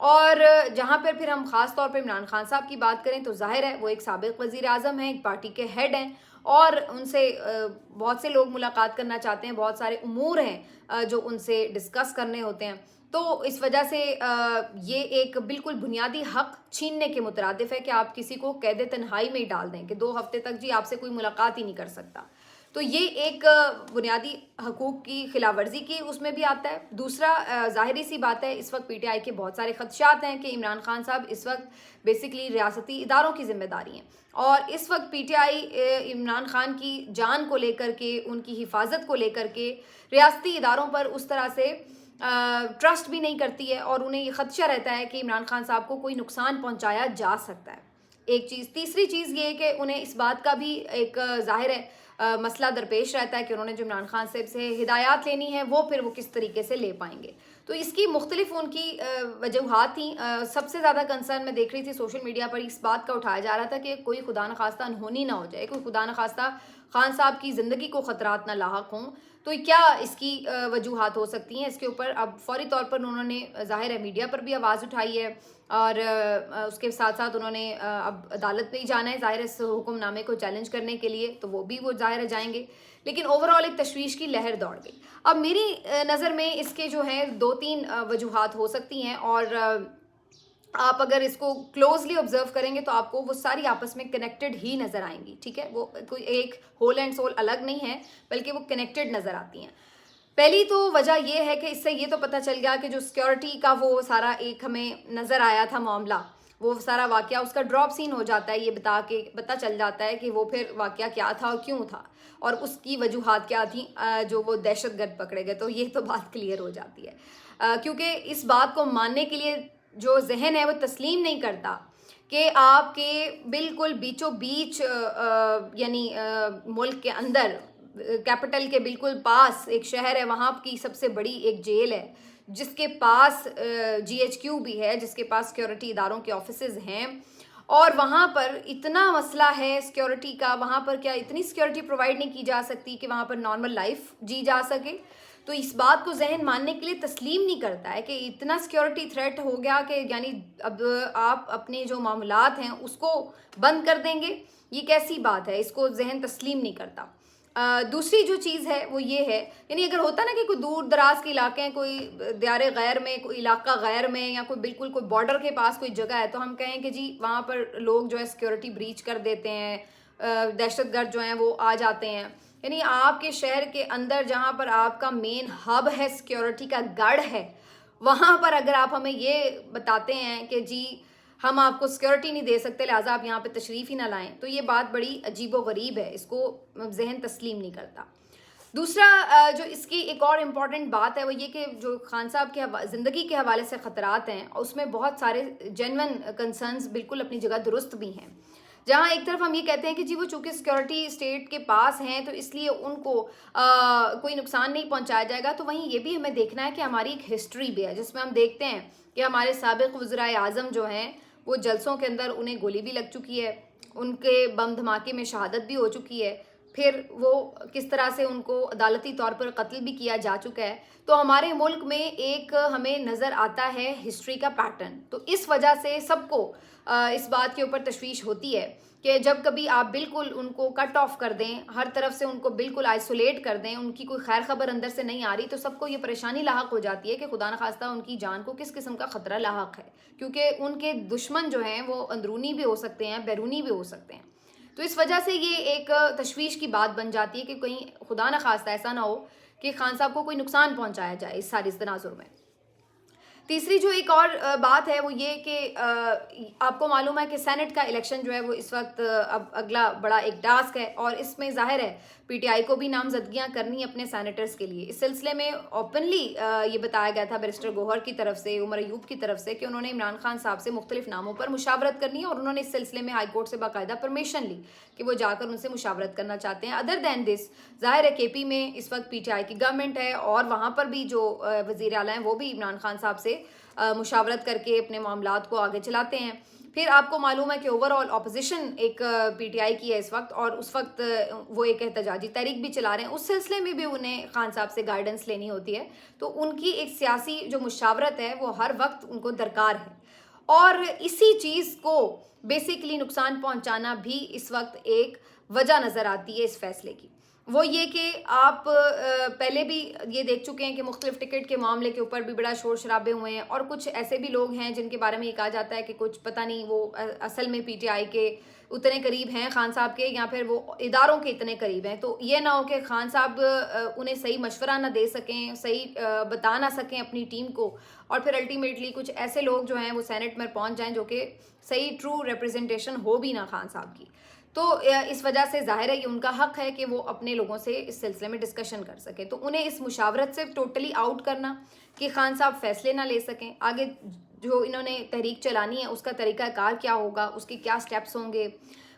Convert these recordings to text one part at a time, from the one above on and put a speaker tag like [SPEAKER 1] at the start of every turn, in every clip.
[SPEAKER 1] اور جہاں پر پھر ہم خاص طور پہ عمران خان صاحب کی بات کریں تو ظاہر ہے وہ ایک سابق وزیر اعظم ہیں، ایک پارٹی کے ہیڈ ہیں، اور ان سے بہت سے لوگ ملاقات کرنا چاہتے ہیں، بہت سارے امور ہیں جو ان سے ڈسکس کرنے ہوتے ہیں. تو اس وجہ سے یہ ایک بالکل بنیادی حق چھیننے کے مترادف ہے کہ آپ کسی کو قید تنہائی میں ہی ڈال دیں کہ 2 ہفتے تک جی آپ سے کوئی ملاقات ہی نہیں کر سکتا. تو یہ ایک بنیادی حقوق کی خلاف ورزی کی اس میں بھی آتا ہے. دوسرا ظاہری سی بات ہے، اس وقت پی ٹی آئی کے بہت سارے خدشات ہیں کہ عمران خان صاحب اس وقت بیسکلی ریاستی اداروں کی ذمہ داری ہیں، اور اس وقت P T I Imran Khan کی جان کو لے کر کے، ان کی حفاظت کو لے کر کے ریاستی اداروں پر اس طرح سے ٹرسٹ بھی نہیں کرتی ہے، اور انہیں یہ خدشہ رہتا ہے کہ عمران خان صاحب کو کوئی نقصان پہنچایا جا سکتا ہے. ایک چیز. تیسری چیز یہ ہے کہ انہیں اس بات کا بھی ایک ظاہر ہے مسئلہ درپیش رہتا ہے کہ انہوں نے جو عمران خان صاحب سے ہدایات لینی ہے وہ پھر وہ کس طریقے سے لے پائیں گے. تو اس کی مختلف ان کی وجوہات تھیں. سب سے زیادہ کنسرن میں دیکھ رہی تھی سوشل میڈیا پر اس بات کا اٹھایا جا رہا تھا کہ کوئی خدا نخواستہ انہونی نہ ہو جائے، کوئی خدا نخواستہ خان صاحب کی زندگی کو خطرات نہ لاحق ہوں. تو کیا اس کی وجوہات ہو سکتی ہیں؟ اس کے اوپر اب فوری طور پر انہوں نے ظاہر ہے میڈیا پر بھی آواز اٹھائی ہے، اور اس کے ساتھ ساتھ انہوں نے اب عدالت پہ ہی جانا ہے ظاہر اس حکم نامے کو چیلنج کرنے کے لیے، تو وہ بھی وہ ظاہر جائیں گے. لیکن اوورآل ایک تشویش کی لہر دوڑ گئی. اب میری نظر میں اس کے جو ہیں 2-3 وجوہات ہو سکتی ہیں، اور آپ اگر اس کو کلوزلی آبزرو کریں گے تو آپ کو وہ ساری آپس میں کنیکٹڈ ہی نظر آئیں گی. ٹھیک ہے، وہ کوئی ایک ہول اینڈ سول الگ نہیں ہے، بلکہ وہ کنیکٹڈ نظر آتی ہیں. پہلی تو وجہ یہ ہے کہ اس سے یہ تو پتہ چل گیا کہ جو سیکیورٹی کا وہ سارا ایک ہمیں نظر آیا تھا معاملہ، وہ سارا واقعہ اس کا ڈراپ سین ہو جاتا ہے. یہ بتا کے پتہ چل جاتا ہے کہ وہ پھر واقعہ کیا تھا اور کیوں تھا، اور اس کی وجوہات کیا تھیں جو وہ دہشت گرد پکڑے گئے. تو یہ تو بات کلیئر ہو جاتی ہے، کیونکہ اس بات کو ماننے کے لیے جو ذہن ہے وہ تسلیم نہیں کرتا کہ آپ کے بالکل بیچوں بیچ یعنی ملک کے اندر کیپٹل کے بالکل پاس ایک شہر ہے، وہاں کی سب سے بڑی ایک جیل ہے جس کے پاس جی ایچ کیو بھی ہے، جس کے پاس سیکیورٹی اداروں کے آفیسز ہیں، اور وہاں پر اتنا مسئلہ ہے سیکیورٹی کا. وہاں پر کیا اتنی سیکیورٹی پرووائڈ نہیں کی جا سکتی کہ وہاں پر نارمل لائف جی جا سکے؟ تو اس بات کو ذہن ماننے کے لیے تسلیم نہیں کرتا ہے کہ اتنا سیکیورٹی تھریٹ ہو گیا کہ یعنی اب آپ اپنے جو معاملات ہیں اس کو بند کر دیں گے. یہ کیسی بات ہے؟ اس کو ذہن تسلیم نہیں کرتا. دوسری جو چیز ہے وہ یہ ہے، یعنی اگر ہوتا نا کہ کوئی دور دراز کے علاقے ہیں، کوئی دیار غیر میں، کوئی علاقہ غیر میں، یا کوئی بالکل کوئی بارڈر کے پاس کوئی جگہ ہے، تو ہم کہیں کہ جی وہاں پر لوگ جو ہے سیکیورٹی بریچ کر دیتے ہیں، دہشت گرد جو ہیں وہ آ جاتے ہیں. یعنی آپ کے شہر کے اندر جہاں پر آپ کا مین ہب ہے، سیکیورٹی کا گڑھ ہے، وہاں پر اگر آپ ہمیں یہ بتاتے ہیں کہ جی ہم آپ کو سیکیورٹی نہیں دے سکتے لہٰذا آپ یہاں پہ تشریف ہی نہ لائیں، تو یہ بات بڑی عجیب و غریب ہے، اس کو ذہن تسلیم نہیں کرتا. دوسرا جو اس کی ایک اور امپورٹنٹ بات ہے وہ یہ کہ جو خان صاحب کے زندگی کے حوالے سے خطرات ہیں، اس میں بہت سارے جینون کنسرنز بالکل اپنی جگہ درست بھی ہیں. جہاں ایک طرف ہم یہ کہتے ہیں کہ جی وہ چونکہ سیکیورٹی اسٹیٹ کے پاس ہیں تو اس لیے ان کو کوئی نقصان نہیں پہنچایا جائے گا، تو وہیں یہ بھی ہمیں دیکھنا ہے کہ ہماری ایک ہسٹری بھی ہے جس میں ہم دیکھتے ہیں کہ ہمارے سابق وزرائے اعظم جو ہیں وہ جلسوں کے اندر انہیں گولی بھی لگ چکی ہے، ان کے بم دھماکے میں شہادت بھی ہو چکی ہے، پھر وہ کس طرح سے ان کو عدالتی طور پر قتل بھی کیا جا چکا ہے. تو ہمارے ملک میں ایک ہمیں نظر آتا ہے ہسٹری کا پیٹرن. تو اس وجہ سے سب کو اس بات کے اوپر تشویش ہوتی ہے کہ جب کبھی آپ بالکل ان کو کٹ آف کر دیں، ہر طرف سے ان کو بالکل آئسولیٹ کر دیں، ان کی کوئی خیر خبر اندر سے نہیں آ رہی، تو سب کو یہ پریشانی لاحق ہو جاتی ہے کہ خدا نخواستہ ان کی جان کو کس قسم کا خطرہ لاحق ہے، کیونکہ ان کے دشمن جو ہیں وہ اندرونی بھی ہو سکتے ہیں، بیرونی بھی ہو سکتے ہیں. تو اس وجہ سے یہ ایک تشویش کی بات بن جاتی ہے کہ کہیں خدا نخواستہ ایسا نہ ہو کہ خان صاحب کو کوئی نقصان پہنچایا جائے اس ساری تناظر میں. تیسری جو ایک اور بات ہے وہ یہ کہ آپ کو معلوم ہے کہ سینٹ کا الیکشن جو ہے وہ اس وقت اب اگلا بڑا ایک ٹاسک ہے، اور اس میں ظاہر ہے پی ٹی آئی کو بھی نامزدگیاں کرنی اپنے سینیٹرز کے لیے. اس سلسلے میں اوپنلی یہ بتایا گیا تھا بیرسٹر گوہر کی طرف سے، عمر ایوب کی طرف سے، کہ انہوں نے عمران خان صاحب سے مختلف ناموں پر مشاورت کرنی ہے، اور انہوں نے اس سلسلے میں ہائی کورٹ سے باقاعدہ پرمیشن لی کہ وہ جا کر ان سے مشاورت کرنا چاہتے ہیں. ادر دین دس ظاہر ہے کے پی میں اس وقت پی ٹی آئی کی گورنمنٹ ہے، اور وہاں پر بھی جو وزیر اعلیٰ ہیں وہ بھی عمران خان صاحب سے مشاورت کر کے اپنے معاملات کو آگے چلاتے ہیں. پھر آپ کو معلوم ہے کہ اوور آل اپوزیشن ایک پی ٹی آئی کی ہے اس وقت, اور اس وقت وہ ایک احتجاجی تحریک بھی چلا رہے ہیں. اس سلسلے میں بھی انہیں خان صاحب سے گائیڈنس لینی ہوتی ہے. تو ان کی ایک سیاسی جو مشاورت ہے وہ ہر وقت ان کو درکار ہے, اور اسی چیز کو بیسیکلی نقصان پہنچانا بھی اس وقت ایک وجہ نظر آتی ہے اس فیصلے کی. وہ یہ کہ آپ پہلے بھی یہ دیکھ چکے ہیں کہ مختلف ٹکٹ کے معاملے کے اوپر بھی بڑا شور شرابے ہوئے ہیں, اور کچھ ایسے بھی لوگ ہیں جن کے بارے میں یہ کہا جاتا ہے کہ کچھ پتہ نہیں وہ اصل میں پی ٹی آئی کے اتنے قریب ہیں خان صاحب کے, یا پھر وہ اداروں کے اتنے قریب ہیں. تو یہ نہ ہو کہ خان صاحب انہیں صحیح مشورہ نہ دے سکیں, صحیح بتا نہ سکیں اپنی ٹیم کو, اور پھر الٹیمیٹلی کچھ ایسے لوگ جو ہیں وہ سینٹ میں پہنچ جائیں جو کہ صحیح ٹرو ریپرزنٹیشن ہو بھی نہ خان صاحب کی. تو اس وجہ سے ظاہر ہے یہ ان کا حق ہے کہ وہ اپنے لوگوں سے اس سلسلے میں ڈسکشن کر سکیں. تو انہیں اس مشاورت سے ٹوٹلی آؤٹ کرنا کہ خان صاحب فیصلے نہ لے سکیں, آگے جو انہوں نے تحریک چلانی ہے اس کا طریقہ کار کیا ہوگا, اس کے کیا سٹیپس ہوں گے.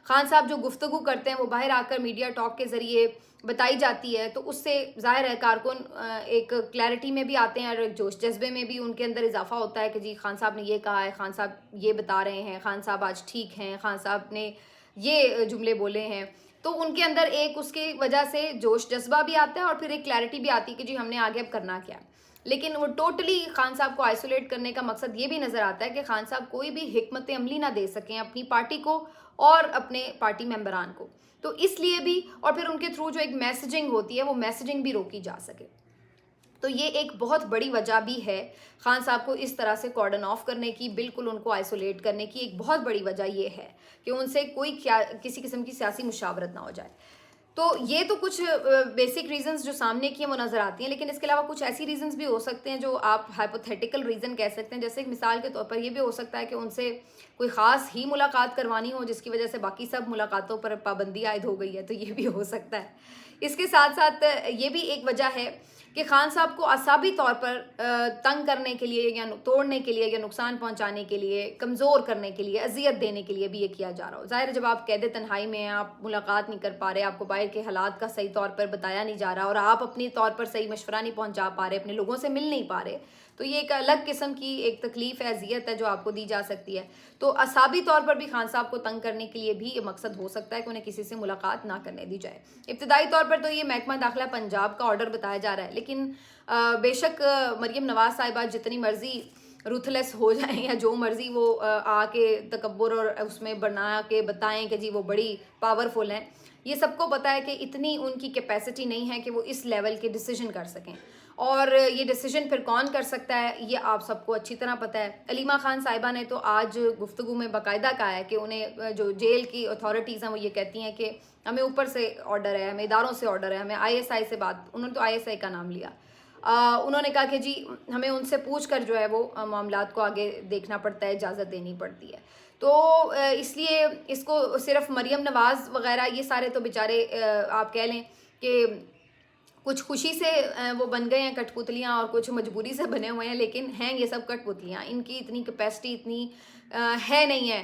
[SPEAKER 1] خان صاحب جو گفتگو کرتے ہیں وہ باہر آ کر میڈیا ٹاک کے ذریعے بتائی جاتی ہے, تو اس سے ظاہر ہے کارکن ایک کلیئرٹی میں بھی آتے ہیں, اور ایک جوش جذبے میں بھی ان کے اندر اضافہ ہوتا ہے کہ جی خان صاحب نے یہ کہا ہے, خان صاحب یہ بتا رہے ہیں, خان صاحب آج ٹھیک ہیں, خان صاحب نے یہ جملے بولے ہیں. تو ان کے اندر ایک اس کی وجہ سے جوش جذبہ بھی آتا ہے, اور پھر ایک کلیئرٹی بھی آتی ہے کہ جی ہم نے آگے اب کرنا کیا. لیکن وہ ٹوٹلی خان صاحب کو آئسولیٹ کرنے کا مقصد یہ بھی نظر آتا ہے کہ خان صاحب کوئی بھی حکمت عملی نہ دے سکیں اپنی پارٹی کو اور اپنے پارٹی ممبران کو. تو اس لیے بھی, اور پھر ان کے تھرو جو ایک میسیجنگ ہوتی ہے وہ میسیجنگ بھی روکی جا سکے. تو یہ ایک بہت بڑی وجہ بھی ہے خان صاحب کو اس طرح سے کارڈن آف کرنے کی, بالکل ان کو آئسولیٹ کرنے کی ایک بہت بڑی وجہ یہ ہے کہ ان سے کوئی کسی قسم کی سیاسی مشاورت نہ ہو جائے. تو یہ تو کچھ بیسک ریزنز جو سامنے کی ہیں وہ نظر آتی ہیں, لیکن اس کے علاوہ کچھ ایسی ریزنز بھی ہو سکتے ہیں جو آپ ہائپوتھیٹیکل ریزن کہہ سکتے ہیں. جیسے ایک مثال کے طور پر یہ بھی ہو سکتا ہے کہ ان سے کوئی خاص ہی ملاقات کروانی ہو جس کی وجہ سے باقی سب ملاقاتوں پر پابندی عائد ہو گئی ہے, تو یہ بھی ہو سکتا ہے. اس کے ساتھ ساتھ یہ بھی ایک وجہ ہے کہ خان صاحب کو اعصابی طور پر تنگ کرنے کے لیے, یا توڑنے کے لیے, یا نقصان پہنچانے کے لیے, کمزور کرنے کے لیے, اذیت دینے کے لیے بھی یہ کیا جا رہا ہو. ظاہر ہے جب آپ قید تنہائی میں ہیں, آپ ملاقات نہیں کر پا رہے, آپ کو باہر کے حالات کا صحیح طور پر بتایا نہیں جا رہا, اور آپ اپنی طور پر صحیح مشورہ نہیں پہنچا پا رہے, اپنے لوگوں سے مل نہیں پا رہے, تو یہ ایک الگ قسم کی ایک تکلیف ہے, اذیت ہے جو آپ کو دی جا سکتی ہے. تو اعصابی طور پر بھی خان صاحب کو تنگ کرنے کے لیے بھی یہ مقصد ہو سکتا ہے کہ انہیں کسی سے ملاقات نہ کرنے دی جائے. ابتدائی طور پر تو یہ محکمہ داخلہ پنجاب کا آرڈر بتایا جا رہا ہے, لیکن بے شک مریم نواز صاحبہ جتنی مرضی روتھلیس ہو جائیں یا جو مرضی وہ آ کے تکبر اور اس میں بنا کے بتائیں کہ جی وہ بڑی پاورفل ہیں, یہ سب کو پتہ ہے کہ اتنی ان کی کیپیسٹی نہیں ہے کہ وہ اس لیول کے ڈیسیجن کر سکیں. اور یہ ڈیسیجن پھر کون کر سکتا ہے یہ آپ سب کو اچھی طرح پتہ ہے. علیمہ خان صاحبہ نے تو آج گفتگو میں باقاعدہ کہا ہے کہ انہیں جو جیل کی اتھارٹیز ہیں وہ یہ کہتی ہیں کہ ہمیں اوپر سے آرڈر ہے, ہمیں اداروں سے آرڈر ہے, ہمیں آئی ایس آئی سے بات, انہوں نے تو آئی ایس آئی کا نام لیا, انہوں نے کہا کہ جی ہمیں ان سے پوچھ کر جو ہے وہ معاملات کو آگے دیکھنا پڑتا ہے, اجازت دینی پڑتی ہے. تو اس لیے اس کو صرف مریم نواز وغیرہ یہ سارے تو بیچارے آپ کہہ لیں کہ کچھ خوشی سے وہ بن گئے ہیں کٹ پتلیاں, اور کچھ مجبوری سے بنے ہوئے ہیں, لیکن ہیں یہ سب کٹ پتلیاں. ان کی اتنی کیپیسٹی اتنی ہے نہیں ہے,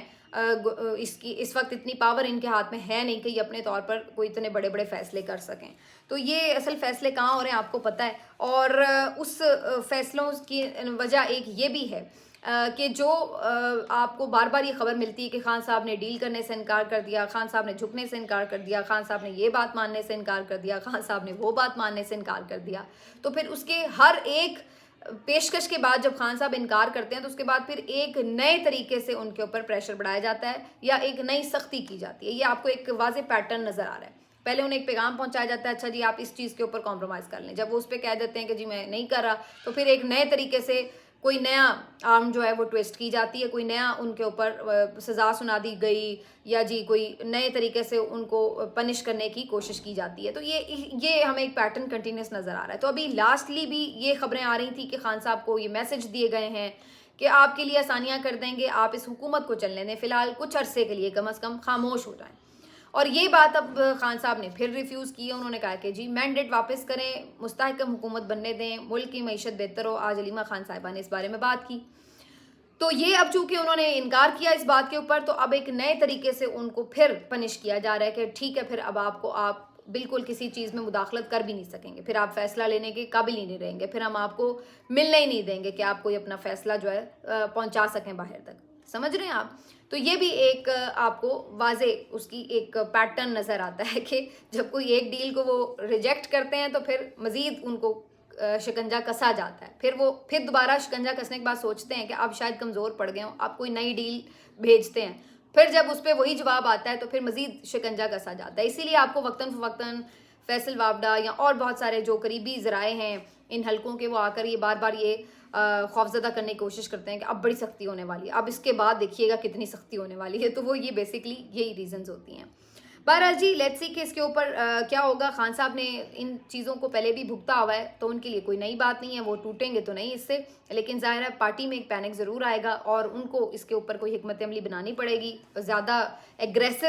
[SPEAKER 1] اس وقت اتنی پاور ان کے ہاتھ میں ہے نہیں کہ یہ اپنے طور پر کوئی اتنے بڑے بڑے فیصلے کر سکیں. تو یہ اصل فیصلے کہاں ہو رہے ہیں آپ کو پتہ ہے, اور اس فیصلوں کی وجہ ایک یہ بھی ہے کہ جو آپ کو بار بار یہ خبر ملتی ہے کہ خان صاحب نے ڈیل کرنے سے انکار کر دیا, خان صاحب نے جھکنے سے انکار کر دیا, خان صاحب نے یہ بات ماننے سے انکار کر دیا, خان صاحب نے وہ بات ماننے سے انکار کر دیا. تو پھر اس کے ہر ایک پیشکش کے بعد جب خان صاحب انکار کرتے ہیں تو اس کے بعد پھر ایک نئے طریقے سے ان کے اوپر پریشر بڑھایا جاتا ہے, یا ایک نئی سختی کی جاتی ہے. یہ آپ کو ایک واضح پیٹرن نظر آ رہا ہے. پہلے انہیں ایک پیغام پہنچایا جاتا ہے, اچھا جی آپ اس چیز کے اوپر کمپرومائز کر لیں. جب وہ اس پہ کہہ دیتے ہیں کہ جی میں نہیں کر رہا, تو پھر ایک نئے طریقے سے کوئی نیا آرم جو ہے وہ ٹویسٹ کی جاتی ہے, کوئی نیا ان کے اوپر سزا سنا دی گئی, یا جی کوئی نئے طریقے سے ان کو پنش کرنے کی کوشش کی جاتی ہے. تو یہ ہمیں ایک پیٹرن کنٹینیوس نظر آ رہا ہے. تو ابھی لاسٹلی بھی یہ خبریں آ رہی تھیں کہ خان صاحب کو یہ میسج دیے گئے ہیں کہ آپ کے لیے آسانیاں کر دیں گے, آپ اس حکومت کو چلنے دیں, فی الحال کچھ عرصے کے لیے کم از کم خاموش ہو جائیں. اور یہ بات اب خان صاحب نے پھر ریفیوز کی ہے. انہوں نے کہا کہ جی مینڈیٹ واپس کریں, مستحکم حکومت بننے دیں, ملک کی معیشت بہتر ہو. آج علیمہ خان صاحبہ نے اس بارے میں بات کی. تو یہ اب چونکہ انہوں نے انکار کیا اس بات کے اوپر, تو اب ایک نئے طریقے سے ان کو پھر پنش کیا جا رہا ہے کہ ٹھیک ہے پھر اب آپ بالکل کسی چیز میں مداخلت کر بھی نہیں سکیں گے، پھر آپ فیصلہ لینے کے قابل ہی نہیں رہیں گے، پھر ہم آپ کو ملنے ہی نہیں دیں گے کہ آپ کوئی اپنا فیصلہ جو ہے پہنچا سکیں باہر تک. سمجھ رہے ہیں آپ؟ تو یہ بھی ایک آپ کو واضح اس کی ایک پیٹرن نظر آتا ہے کہ جب کوئی ایک ڈیل کو وہ ریجیکٹ کرتے ہیں تو پھر مزید ان کو شکنجہ کسا جاتا ہے، پھر دوبارہ شکنجہ کسنے کے بعد سوچتے ہیں کہ اب شاید کمزور پڑ گئے ہوں، آپ کوئی نئی ڈیل بھیجتے ہیں، پھر جب اس پہ وہی جواب آتا ہے تو پھر مزید شکنجہ کسا جاتا ہے. اسی لیے آپ کو وقتاً فوقتاً فیصل وابڈا یا اور بہت سارے جو قریبی ذرائع ہیں ان حلقوں کے، وہ آ کر یہ بار بار یہ خوفزدہ کرنے کی کوشش کرتے ہیں کہ اب بڑی سختی ہونے والی ہے، اب اس کے بعد دیکھیے گا کتنی سختی ہونے والی ہے. تو وہ یہ بیسکلی یہی ریزنز ہوتی ہیں. بہرحال جی لیٹس سی کہ اس کے اوپر کیا ہوگا. خان صاحب نے ان چیزوں کو پہلے بھی بھگتا ہوا ہے تو ان کے لیے کوئی نئی بات نہیں ہے، وہ ٹوٹیں گے تو نہیں اس سے، لیکن ظاہر ہے پارٹی میں ایک پینک ضرور آئے گا اور ان کو اس کے اوپر کوئی حکمت عملی بنانی پڑے گی، زیادہ ایگریسو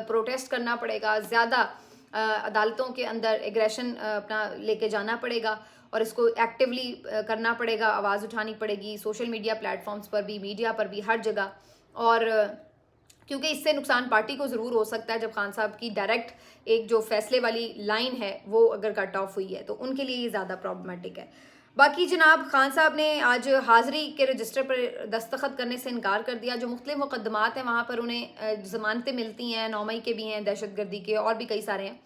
[SPEAKER 1] پروٹیسٹ کرنا پڑے گا، زیادہ عدالتوں کے اندر ایگریشن اپنا لے کے جانا پڑے گا اور اس کو ایکٹیولی کرنا پڑے گا، آواز اٹھانی پڑے گی سوشل میڈیا پلیٹ فارمز پر بھی، میڈیا پر بھی، ہر جگہ. اور کیونکہ اس سے نقصان پارٹی کو ضرور ہو سکتا ہے جب خان صاحب کی ڈائریکٹ ایک جو فیصلے والی لائن ہے وہ اگر کٹ آف ہوئی ہے تو ان کے لیے یہ زیادہ پرابلمٹک ہے. باقی جناب خان صاحب نے آج حاضری کے رجسٹر پر دستخط کرنے سے انکار کر دیا. جو مختلف مقدمات ہیں وہاں پر انہیں ضمانتیں ملتی ہیں، 9 مئی کے بھی ہیں، دہشت گردی کے اور بھی کئی سارے ہیں،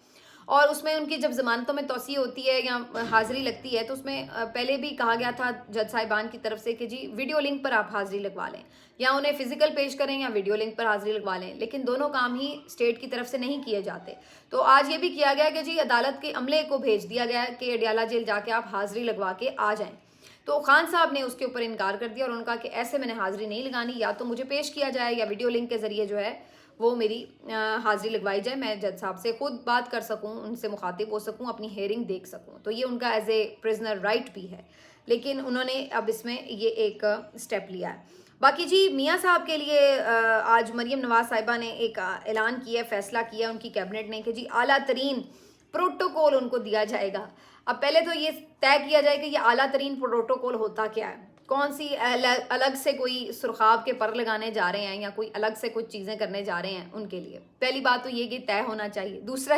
[SPEAKER 1] اور اس میں ان کی جب ضمانتوں میں توسیع ہوتی ہے یا حاضری لگتی ہے تو اس میں پہلے بھی کہا گیا تھا جج صاحبان کی طرف سے کہ جی ویڈیو لنک پر آپ حاضری لگوا لیں، یا انہیں فزیکل پیش کریں یا ویڈیو لنک پر حاضری لگوا لیں، لیکن دونوں کام ہی اسٹیٹ کی طرف سے نہیں کیے جاتے. تو آج یہ بھی کیا گیا کہ جی عدالت کے عملے کو بھیج دیا گیا کہ اڈیالہ جیل جا کے آپ حاضری لگوا کے آ جائیں. تو خان صاحب نے اس کے اوپر انکار کر دیا اور انہوں نے کہا کہ ایسے میں نے حاضری نہیں لگانی، یا تو مجھے پیش کیا جائے یا ویڈیو لنک کے ذریعے جو ہے وہ میری حاضری لگوائی جائے، میں جج صاحب سے خود بات کر سکوں، ان سے مخاطب ہو سکوں، اپنی ہیئرنگ دیکھ سکوں. تو یہ ان کا ایز اے پرزنر رائٹ بھی ہے، لیکن انہوں نے اب اس میں یہ ایک سٹیپ لیا ہے. باقی جی میاں صاحب کے لیے آج مریم نواز صاحبہ نے ایک اعلان کیا، فیصلہ کیا ان کی کیبنٹ نے کہ جی اعلیٰ ترین پروٹوکول ان کو دیا جائے گا. اب پہلے تو یہ طے کیا جائے کہ یہ اعلیٰ ترین پروٹوکول ہوتا کیا ہے، کون سی الگ سے کوئی سرخاب کے پر لگانے جا رہے ہیں یا کوئی الگ سے کچھ چیزیں کرنے جا رہے ہیں ان کے لیے. پہلی بات تو یہ کہ طے ہونا چاہیے. دوسرا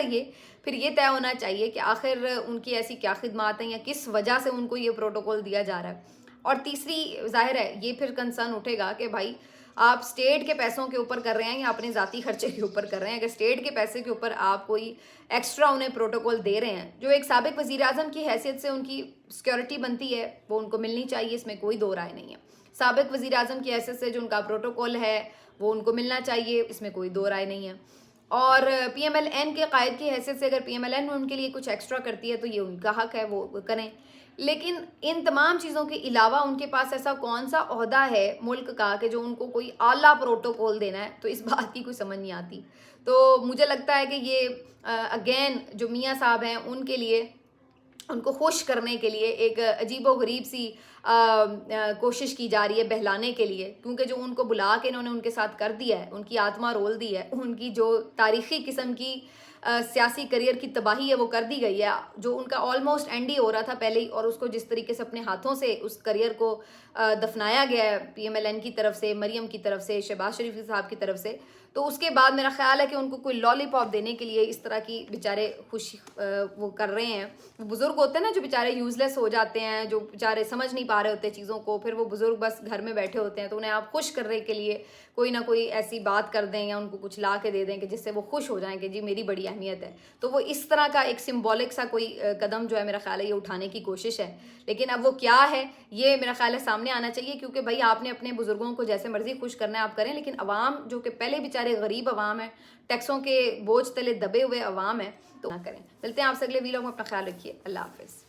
[SPEAKER 1] پھر یہ طے ہونا چاہیے کہ آخر ان کی ایسی کیا خدمات ہیں یا کس وجہ سے ان کو یہ پروٹوکول دیا جا رہا ہے. اور تیسری ظاہر ہے یہ پھر کنسرن اٹھے گا کہ بھائی آپ اسٹیٹ کے پیسوں کے اوپر کر رہے ہیں یا اپنے ذاتی خرچے کے اوپر کر رہے ہیں. اگر اسٹیٹ کے پیسے کے اوپر آپ کوئی ایکسٹرا انہیں پروٹوکول دے رہے ہیں، جو ایک سابق وزیر اعظم کی حیثیت سے ان کی سیکیورٹی بنتی ہے وہ ان کو ملنی چاہیے، اس میں کوئی دو رائے نہیں ہے. سابق وزیر اعظم کی حیثیت سے جو ان کا پروٹوکول ہے وہ ان کو ملنا چاہیے، اس میں کوئی دو رائے نہیں ہے. اور پی ایم ایل این کے قائد کی حیثیت سے اگر پی ایم ایل این ان کے لیے کچھ ایکسٹرا کرتی ہے تو یہ ان کا حق ہے، وہ کریں. لیکن ان تمام چیزوں کے علاوہ ان کے پاس ایسا کون سا عہدہ ہے ملک کا کہ جو ان کو کوئی اعلیٰ پروٹوکول دینا ہے، تو اس بات کی کوئی سمجھ نہیں آتی. تو مجھے لگتا ہے کہ یہ اگین جو میاں صاحب ہیں ان کے لیے، ان کو خوش کرنے کے لیے ایک عجیب و غریب سی کوشش کی جا رہی ہے بہلانے کے لیے، کیونکہ جو ان کو بلا کے انہوں نے ان کے ساتھ کر دیا ہے، ان کی آتما رول دی ہے، ان کی جو تاریخی قسم کی سیاسی کریئر کی تباہی ہے وہ کر دی گئی ہے. جو ان کا آلموسٹ اینڈ ہی ہو رہا تھا پہلے ہی، اور اس کو جس طریقے سے اپنے ہاتھوں سے اس کریئر کو دفنایا گیا ہے پی ایم ایل این کی طرف سے، مریم کی طرف سے، شہباز شریف صاحب کی طرف سے، تو اس کے بعد میرا خیال ہے کہ ان کو کوئی لالی پاپ دینے کے لیے اس طرح کی بیچارے خوش وہ کر رہے ہیں. وہ بزرگ ہوتے ہیں نا جو بیچارے یوز لیس ہو جاتے ہیں، جو بیچارے سمجھ نہیں پا رہے ہوتے چیزوں کو، پھر وہ بزرگ بس گھر میں بیٹھے ہوتے ہیں، تو انہیں آپ خوش کرنے کے لیے کوئی نہ کوئی ایسی بات کر دیں یا ان کو کچھ لا کے دے دیں کہ جس سے وہ خوش ہو جائیں کہ جی میری بڑی اہمیت ہے. تو وہ اس طرح کا ایک سمبولک سا کوئی قدم جو ہے میرا خیال ہے یہ اٹھانے کی کوشش ہے. لیکن اب وہ کیا ہے یہ میرا خیال ہے سامنے آنا چاہیے، کیونکہ بھائی آپ نے اپنے بزرگوں کو جیسے مرضی خوش کرنا ہے آپ کریں، لیکن عوام جو کہ پہلے بیچارے غریب عوام ہیں، ٹیکسوں کے بوجھ تلے دبے ہوئے عوام ہیں، تو نہ کریں. ملتے ہیں آپ سے اگلے ویلاگ میں، اپنا خیال رکھیے. اللہ حافظ.